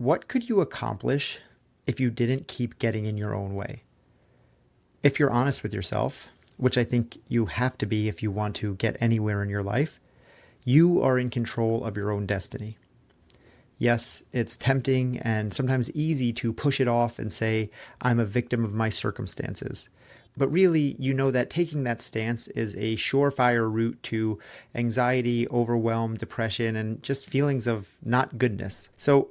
What could you accomplish if you didn't keep getting in your own way? If you're honest with yourself, which I think you have to be if you want to get anywhere in your life, you are in control of your own destiny. Yes, it's tempting and sometimes easy to push it off and say, I'm a victim of my circumstances. But really, you know that taking that stance is a surefire route to anxiety, overwhelm, depression, and just feelings of not goodness. So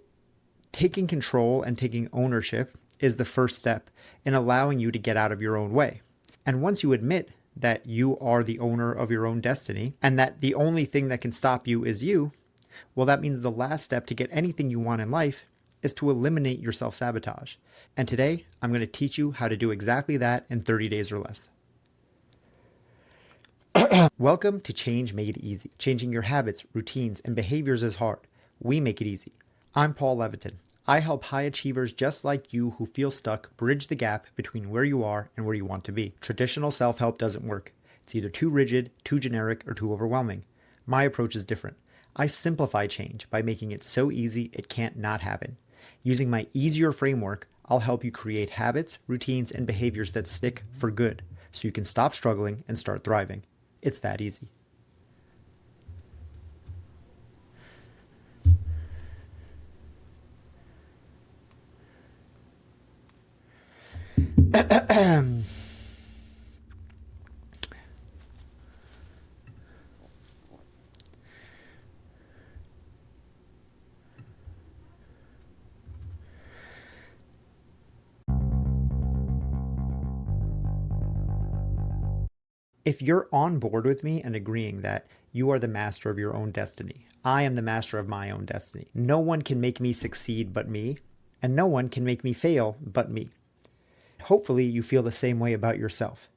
taking control and taking ownership is the first step in allowing you to get out of your own way. And once you admit that you are the owner of your own destiny and that the only thing that can stop you is you, well, that means the last step to get anything you want in life is to eliminate your self-sabotage. And today, I'm going to teach you how to do exactly that in 30 days or less. Welcome to Change Made Easy. Changing your habits, routines, and behaviors is hard. We make it easy. I'm Paul Leviton. I help high achievers just like you who feel stuck bridge the gap between where you are and where you want to be. Traditional self-help doesn't work. It's either too rigid, too generic, or too overwhelming. My approach is different. I simplify change by making it so easy it can't not happen. Using my easier framework, I'll help you create habits, routines, and behaviors that stick for good, so you can stop struggling and start thriving. It's that easy. If you're on board with me and agreeing that you are the master of your own destiny, I am the master of my own destiny. No one can make me succeed but me, and no one can make me fail but me. Hopefully you feel the same way about yourself.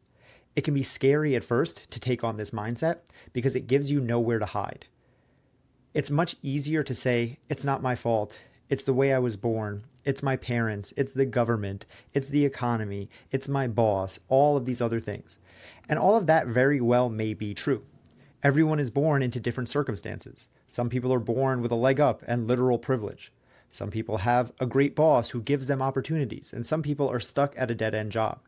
It can be scary at first to take on this mindset because it gives you nowhere to hide. It's much easier to say, it's not my fault, it's the way I was born, it's my parents, it's the government, it's the economy, it's my boss, all of these other things. And all of that very well may be true. Everyone is born into different circumstances. Some people are born with a leg up and literal privilege. Some people have a great boss who gives them opportunities, and some people are stuck at a dead-end job.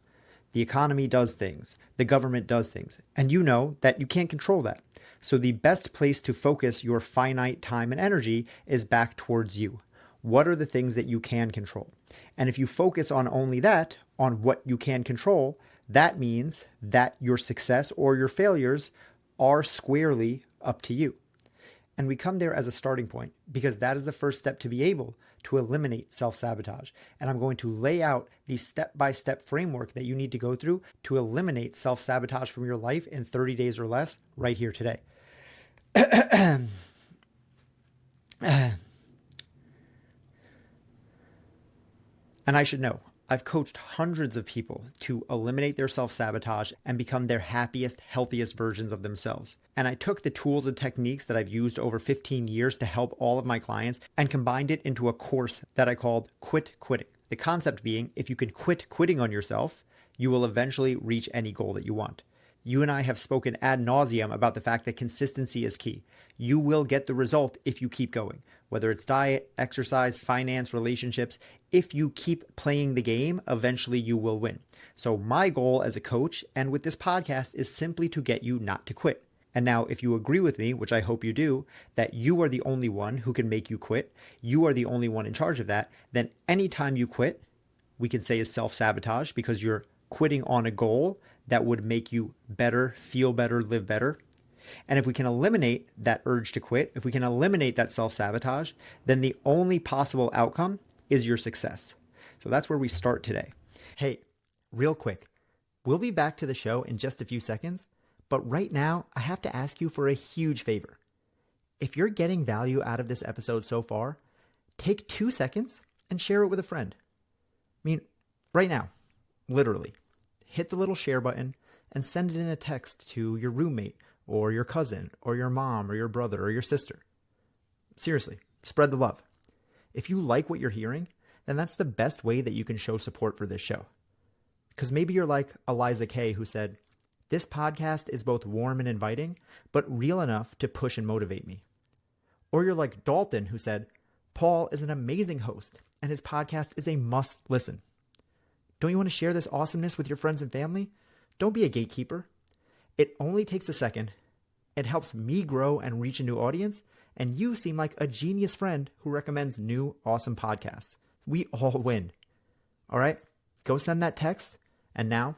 The economy does things, the government does things, and you know that you can't control that. So the best place to focus your finite time and energy is back towards you. What are the things that you can control? And if you focus on only that, on what you can control, that means that your success or your failures are squarely up to you. And we come there as a starting point because that is the first step to be able to eliminate self-sabotage. And I'm going to lay out the step-by-step framework that you need to go through to eliminate self-sabotage from your life in 30 days or less right here today. And I should know, I've coached hundreds of people to eliminate their self-sabotage and become their happiest, healthiest versions of themselves. And I took the tools and techniques that I've used over 15 years to help all of my clients and combined it into a course that I called Quit Quitting. The concept being, if you can quit quitting on yourself, you will eventually reach any goal that you want. You and I have spoken ad nauseum about the fact that consistency is key. You will get the result if you keep going, whether it's diet, exercise, finance, relationships. If you keep playing the game, eventually you will win. So my goal as a coach and with this podcast is simply to get you not to quit. And now if you agree with me, which I hope you do, that you are the only one who can make you quit, you are the only one in charge of that, then anytime you quit, we can say is self-sabotage because you're quitting on a goal that would make you better, feel better, live better. And if we can eliminate that urge to quit, if we can eliminate that self-sabotage, then the only possible outcome is your success. So that's where we start today. Hey, real quick, we'll be back to the show in just a few seconds, but right now I have to ask you for a huge favor. If you're getting value out of this episode so far, take 2 seconds and share it with a friend. I mean, right now, literally, hit the little share button and send it in a text to your roommate or your cousin or your mom or your brother or your sister. Seriously, spread the love. If you like what you're hearing, then that's the best way that you can show support for this show. Because maybe you're like Eliza Kay who said, this podcast is both warm and inviting, but real enough to push and motivate me. Or you're like Dalton who said, Paul is an amazing host, and his podcast is a must listen. Don't you want to share this awesomeness with your friends and family? Don't be a gatekeeper. It only takes a second. It helps me grow and reach a new audience, and you seem like a genius friend who recommends new, awesome podcasts. We all win. All right, go send that text, and now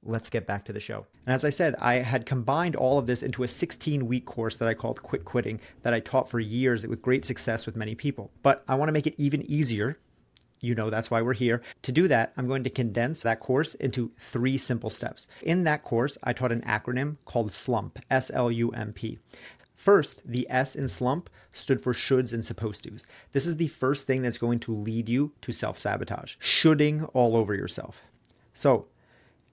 let's get back to the show. And as I said, I had combined all of this into a 16-week course that I called Quit Quitting that I taught for years with great success with many people. But I want to make it even easier. You know, that's why we're here. To do that, I'm going to condense that course into 3 simple steps. In that course, I taught an acronym called SLUMP, S-L-U-M-P. First, the S in SLUMP stood for shoulds and supposed tos. This is the first thing that's going to lead you to self-sabotage, shoulding all over yourself. So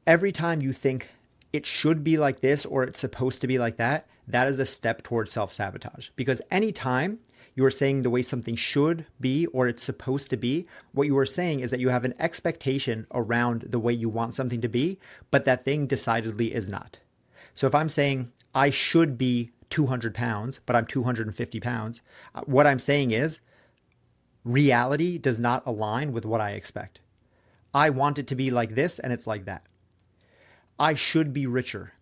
every time you think it should be like this or it's supposed to be like that, that is a step towards self-sabotage. Because anytime you are saying the way something should be or it's supposed to be, what you are saying is that you have an expectation around the way you want something to be, but that thing decidedly is not. So if I'm saying I should be 200 pounds, but I'm 250 pounds, what I'm saying is reality does not align with what I expect. I want it to be like this and it's like that. I should be richer.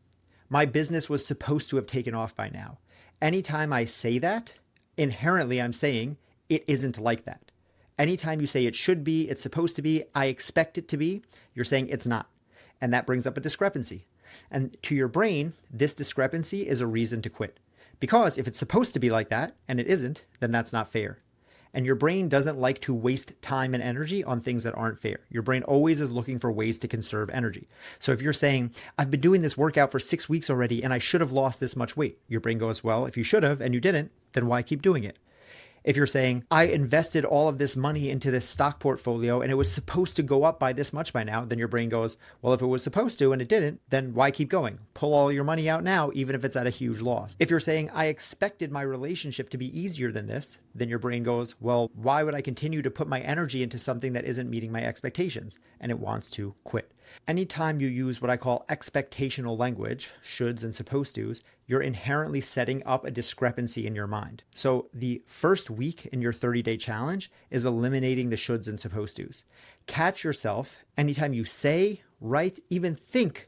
My business was supposed to have taken off by now. Anytime I say that, inherently I'm saying it isn't like that. Anytime you say it should be, it's supposed to be, I expect it to be, you're saying it's not. And that brings up a discrepancy. And to your brain, this discrepancy is a reason to quit. Because if it's supposed to be like that and it isn't, then that's not fair. And your brain doesn't like to waste time and energy on things that aren't fair. Your brain always is looking for ways to conserve energy. So if you're saying, I've been doing this workout for 6 weeks already and I should have lost this much weight, your brain goes, well, if you should have and you didn't, then why keep doing it? If you're saying, I invested all of this money into this stock portfolio and it was supposed to go up by this much by now, then your brain goes, well, if it was supposed to and it didn't, then why keep going? Pull all your money out now, even if it's at a huge loss. If you're saying, I expected my relationship to be easier than this, then your brain goes, well, why would I continue to put my energy into something that isn't meeting my expectations? And it wants to quit. Anytime you use what I call expectational language, shoulds and supposed tos, you're inherently setting up a discrepancy in your mind. So the first week in your 30-day challenge is eliminating the shoulds and supposed tos. Catch yourself anytime you say, write, even think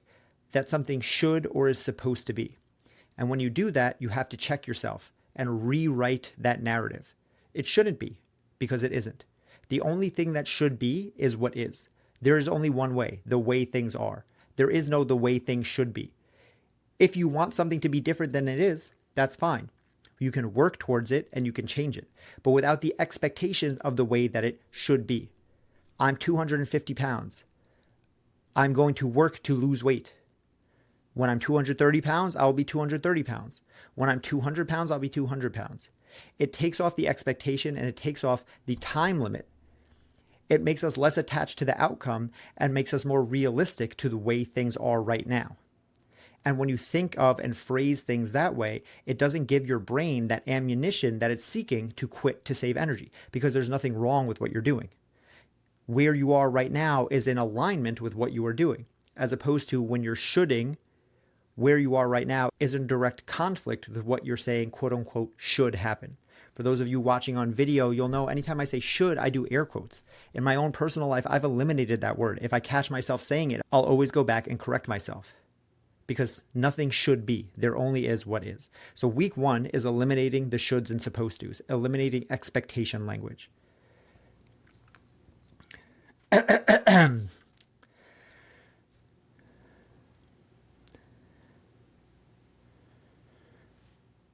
that something should or is supposed to be. And when you do that, you have to check yourself and rewrite that narrative. It shouldn't be, because it isn't. The only thing that should be is what is. There is only one way, the way things are. There is no the way things should be. If you want something to be different than it is, that's fine. You can work towards it and you can change it, but without the expectation of the way that it should be. I'm 250 pounds. I'm going to work to lose weight. When I'm 230 pounds, I'll be 230 pounds. When I'm 200 pounds, I'll be 200 pounds. It takes off the expectation and it takes off the time limit. It makes us less attached to the outcome and makes us more realistic to the way things are right now. And when you think of and phrase things that way, it doesn't give your brain that ammunition that it's seeking to quit to save energy, because there's nothing wrong with what you're doing. Where you are right now is in alignment with what you are doing, as opposed to when you're shoulding, where you are right now is in direct conflict with what you're saying, quote unquote, should happen. For those of you watching on video, you'll know anytime I say should, I do air quotes. In my own personal life, I've eliminated that word. If I catch myself saying it, I'll always go back and correct myself, because nothing should be. There only is what is. So week 1 is eliminating the shoulds and supposed tos, eliminating expectation language.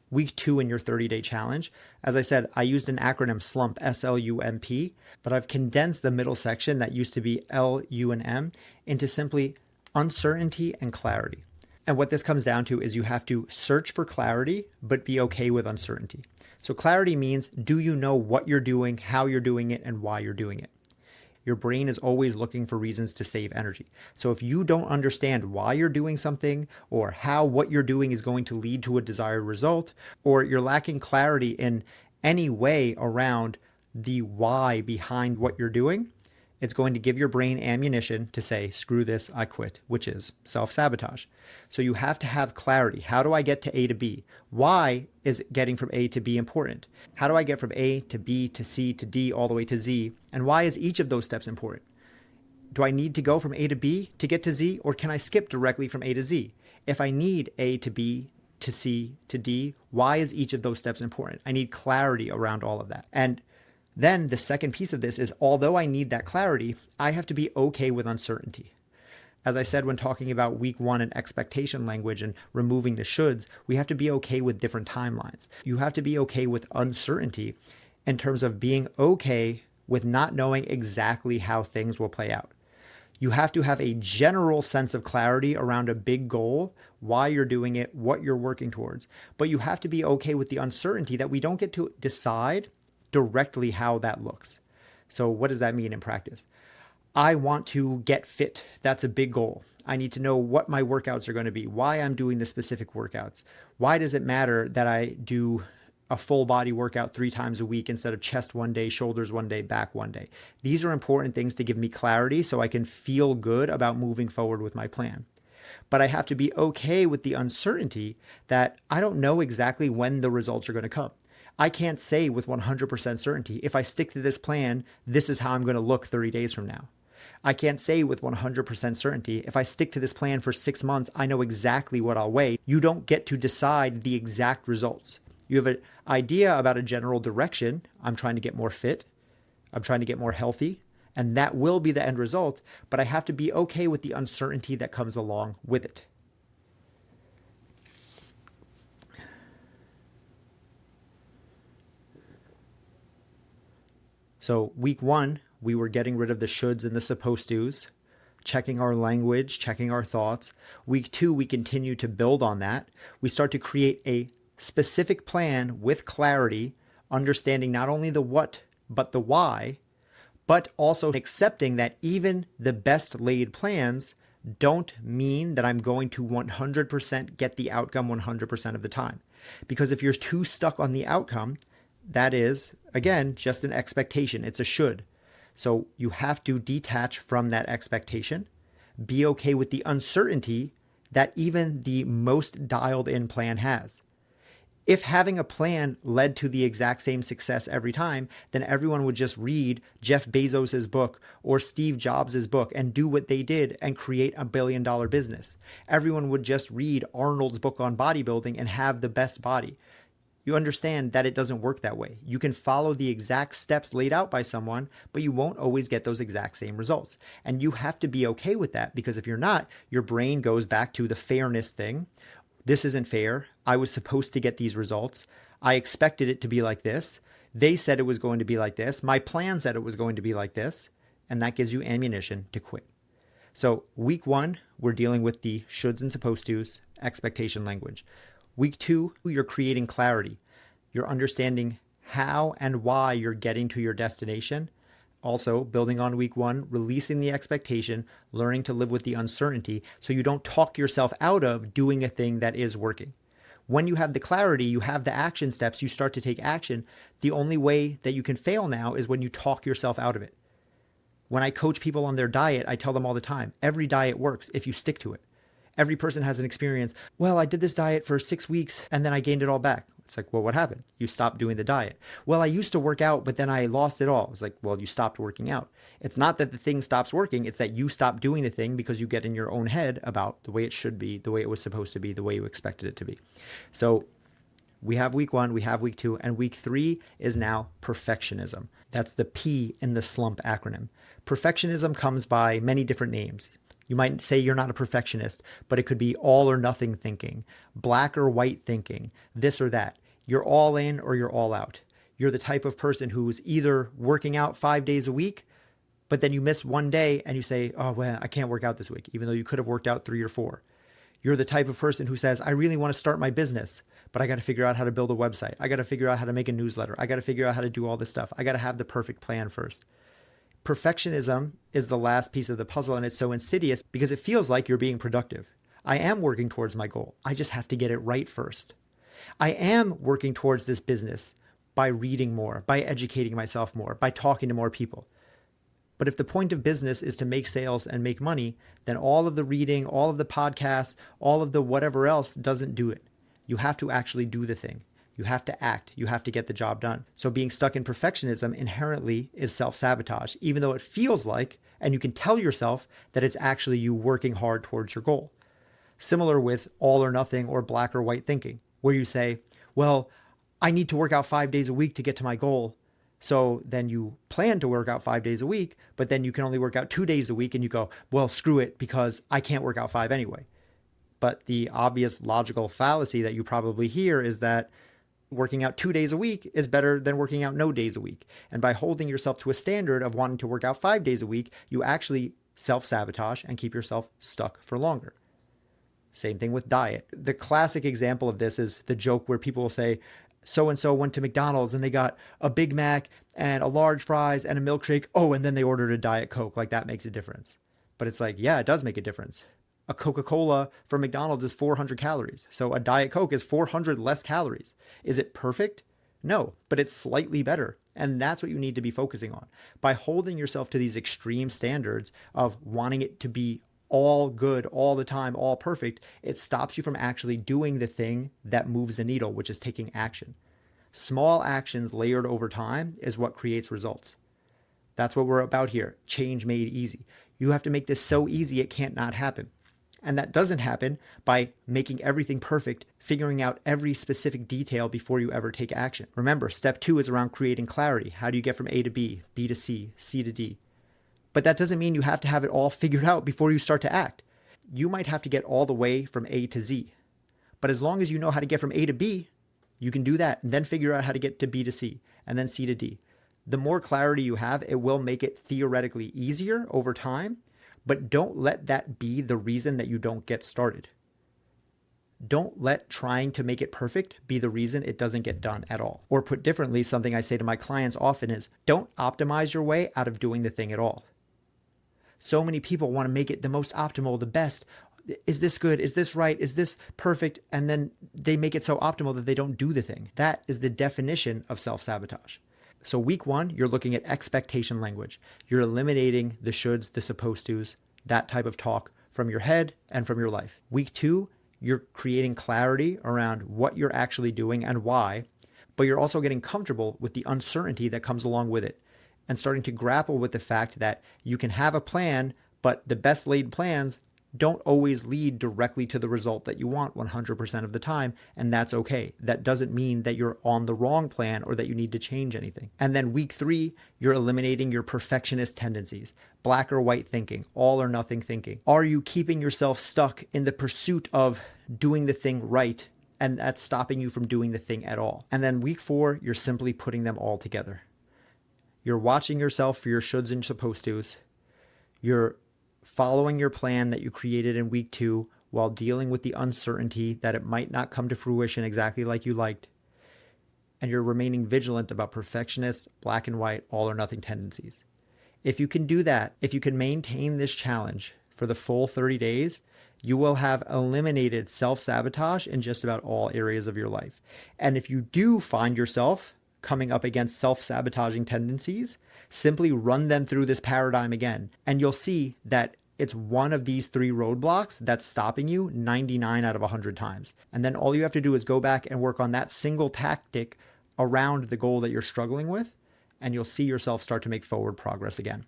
Week 2 in your 30-day challenge, as I said, I used an acronym SLUMP, S-L-U-M-P, but I've condensed the middle section that used to be L, U, and M into simply uncertainty and clarity. And what this comes down to is you have to search for clarity, but be okay with uncertainty. So clarity means, do you know what you're doing, how you're doing it, and why you're doing it? Your brain is always looking for reasons to save energy. So if you don't understand why you're doing something or how what you're doing is going to lead to a desired result, or you're lacking clarity in any way around the why behind what you're doing, It's going to give your brain ammunition to say, screw this, I quit, which is self-sabotage. So you have to have clarity. How do I get to A to B? Why is getting from A to B important? How do I get from A to B to C to D all the way to Z? And why is each of those steps important? Do I need to go from A to B to get to Z, or can I skip directly from A to Z? If I need A to B to C to D, why is each of those steps important? I need clarity around all of that. And then the second piece of this is, although I need that clarity, I have to be okay with uncertainty. As I said when talking about week 1 and expectation language and removing the shoulds, we have to be okay with different timelines. You have to be okay with uncertainty in terms of being okay with not knowing exactly how things will play out. You have to have a general sense of clarity around a big goal, why you're doing it, what you're working towards. But you have to be okay with the uncertainty that we don't get to decide directly how that looks. So what does that mean in practice? I want to get fit. That's a big goal. I need to know what my workouts are going to be, why I'm doing the specific workouts. Why does it matter that I do a full body workout 3 times a week instead of chest one day, shoulders one day, back one day? These are important things to give me clarity so I can feel good about moving forward with my plan. But I have to be okay with the uncertainty that I don't know exactly when the results are going to come. I can't say with 100% certainty, if I stick to this plan, this is how I'm going to look 30 days from now. I can't say with 100% certainty, if I stick to this plan for 6 months, I know exactly what I'll weigh. You don't get to decide the exact results. You have an idea about a general direction. I'm trying to get more fit. I'm trying to get more healthy. And that will be the end result. But I have to be okay with the uncertainty that comes along with it. So week 1, we were getting rid of the shoulds and the supposed tos, checking our language, checking our thoughts. Week 2, we continue to build on that. We start to create a specific plan with clarity, understanding not only the what, but the why, but also accepting that even the best laid plans don't mean that I'm going to 100% get the outcome 100% of the time. Because if you're too stuck on the outcome, that is, again, just an expectation. It's a should. So you have to detach from that expectation, be okay with the uncertainty that even the most dialed in plan has. If having a plan led to the exact same success every time, then everyone would just read Jeff Bezos's book or Steve Jobs' book and do what they did and create $1 billion business. Everyone would just read Arnold's book on bodybuilding and have the best body. You understand that it doesn't work that way. You can follow the exact steps laid out by someone, but you won't always get those exact same results. And you have to be okay with that, because if you're not, your brain goes back to the fairness thing. This isn't fair. I was supposed to get these results. I expected it to be like this. They said it was going to be like this. My plan said it was going to be like this. And that gives you ammunition to quit. So week 1, we're dealing with the shoulds and supposed tos, expectation language. Week 2, you're creating clarity. You're understanding how and why you're getting to your destination. Also, building on week 1, releasing the expectation, learning to live with the uncertainty so you don't talk yourself out of doing a thing that is working. When you have the clarity, you have the action steps, you start to take action. The only way that you can fail now is when you talk yourself out of it. When I coach people on their diet, I tell them all the time, every diet works if you stick to it. Every person has an experience. Well, I did this diet for 6 weeks and then I gained it all back. It's like, well, what happened? You stopped doing the diet. Well, I used to work out, but then I lost it all. It's like, well, you stopped working out. It's not that the thing stops working. It's that you stop doing the thing because you get in your own head about the way it should be, the way it was supposed to be, the way you expected it to be. So we have week 1, we have week 2, and week 3 is now perfectionism. That's the P in the SLUMP acronym. Perfectionism comes by many different names. You might say you're not a perfectionist, but it could be all or nothing thinking, black or white thinking, this or that. You're all in or you're all out. You're the type of person who's either working out 5 days a week, but then you miss one day and you say, oh, well, I can't work out this week, even though you could have worked out 3 or 4. You're the type of person who says, I really want to start my business, but I got to figure out how to build a website. I got to figure out how to make a newsletter. I got to figure out how to do all this stuff. I got to have the perfect plan first. Perfectionism is the last piece of the puzzle, and it's so insidious because it feels like you're being productive. I am working towards my goal. I just have to get it right first. I am working towards this business by reading more, by educating myself more, by talking to more people. But if the point of business is to make sales and make money, then all of the reading, all of the podcasts, all of the whatever else doesn't do it. You have to actually do the thing. You have to act. You have to get the job done. So being stuck in perfectionism inherently is self-sabotage, even though it feels like, and you can tell yourself that it's actually you working hard towards your goal. Similar with all or nothing or black or white thinking, where you say, well, I need to work out 5 days a week to get to my goal. So then you plan to work out 5 days a week, but then you can only work out 2 days a week and you go, well, screw it because I can't work out 5 anyway. But the obvious logical fallacy that you probably hear is that working out 2 days a week is better than working out no days a week. And by holding yourself to a standard of wanting to work out 5 days a week, you actually self-sabotage and keep yourself stuck for longer. Same thing with diet. The classic example of this is the joke where people will say, so-and-so went to McDonald's and they got a Big Mac and a large fries and a milkshake. Oh, and then they ordered a Diet Coke. Like that makes a difference. But it's like, yeah, it does make a difference. A Coca-Cola from McDonald's is 400 calories. So a Diet Coke is 400 less calories. Is it perfect? No, but it's slightly better. And that's what you need to be focusing on. By holding yourself to these extreme standards of wanting it to be all good all the time, all perfect, it stops you from actually doing the thing that moves the needle, which is taking action. Small actions layered over time is what creates results. That's what we're about here. Change made easy. You have to make this so easy it can't not happen. And that doesn't happen by making everything perfect, figuring out every specific detail before you ever take action. Remember, step 2 is around creating clarity. How do you get from A to B, B to C, C to D? But that doesn't mean you have to have it all figured out before you start to act. You might have to get all the way from A to Z. But as long as you know how to get from A to B, you can do that and then figure out how to get to B to C and then C to D. The more clarity you have, it will make it theoretically easier over time, but don't let that be the reason that you don't get started. Don't let trying to make it perfect be the reason it doesn't get done at all. Or put differently, something I say to my clients often is, don't optimize your way out of doing the thing at all. So many people want to make it the most optimal, the best. Is this good? Is this right? Is this perfect? And then they make it so optimal that they don't do the thing. That is the definition of self-sabotage. So week 1, you're looking at expectation language. You're eliminating the shoulds, the supposed tos, that type of talk from your head and from your life. Week 2, you're creating clarity around what you're actually doing and why, but you're also getting comfortable with the uncertainty that comes along with it and starting to grapple with the fact that you can have a plan, but the best laid plans don't always lead directly to the result that you want 100% of the time, and that's okay. That doesn't mean that you're on the wrong plan or that you need to change anything. And then week 3, you're eliminating your perfectionist tendencies, black or white thinking, all or nothing thinking. Are you keeping yourself stuck in the pursuit of doing the thing right, and that's stopping you from doing the thing at all? And then week 4, you're simply putting them all together. You're watching yourself for your shoulds and supposed tos. You're following your plan that you created in week 2 while dealing with the uncertainty that it might not come to fruition exactly like you liked. And you're remaining vigilant about perfectionist, black and white, all or nothing tendencies. If you can do that, if you can maintain this challenge for the full 30 days, you will have eliminated self-sabotage in just about all areas of your life. And if you do find yourself coming up against self-sabotaging tendencies, simply run them through this paradigm again. And you'll see that it's one of these 3 roadblocks that's stopping you 99 out of 100 times. And then all you have to do is go back and work on that single tactic around the goal that you're struggling with, and you'll see yourself start to make forward progress again.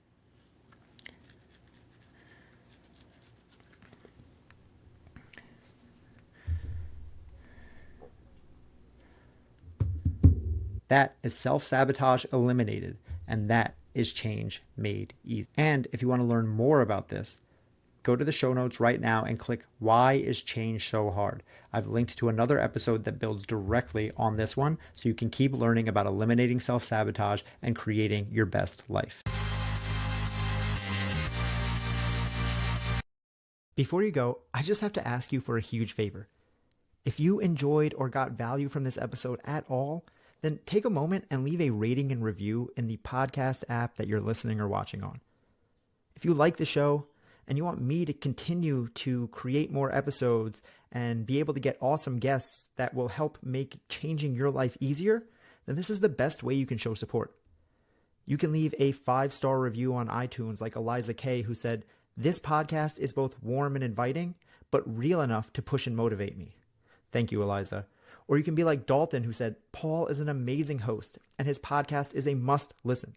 That is self-sabotage eliminated, and that is change made easy. And if you want to learn more about this, go to the show notes right now and click Why is Change So Hard? I've linked to another episode that builds directly on this one, so you can keep learning about eliminating self-sabotage and creating your best life. Before you go, I just have to ask you for a huge favor. If you enjoyed or got value from this episode at all, then take a moment and leave a rating and review in the podcast app that you're listening or watching on. If you like the show and you want me to continue to create more episodes and be able to get awesome guests that will help make changing your life easier, then this is the best way you can show support. You can leave a 5-star review on iTunes like Eliza K, who said, "This podcast is both warm and inviting, but real enough to push and motivate me." Thank you, Eliza. Or you can be like Dalton, who said, "Paul is an amazing host, and his podcast is a must listen."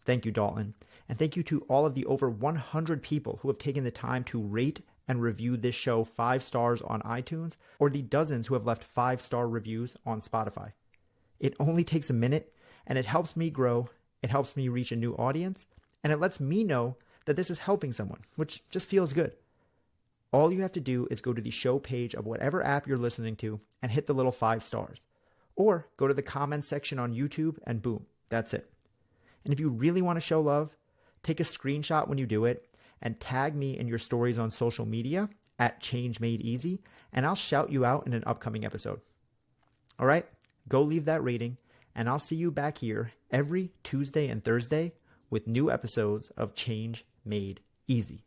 Thank you, Dalton. And thank you to all of the over 100 people who have taken the time to rate and review this show 5 stars on iTunes, or the dozens who have left 5-star reviews on Spotify. It only takes a minute, and it helps me grow, it helps me reach a new audience, and it lets me know that this is helping someone, which just feels good. All you have to do is go to the show page of whatever app you're listening to and hit the little 5 stars. Or go to the comments section on YouTube and boom, that's it. And if you really want to show love, take a screenshot when you do it and tag me in your stories on social media at Change Made Easy, and I'll shout you out in an upcoming episode. All right, go leave that rating, and I'll see you back here every Tuesday and Thursday with new episodes of Change Made Easy.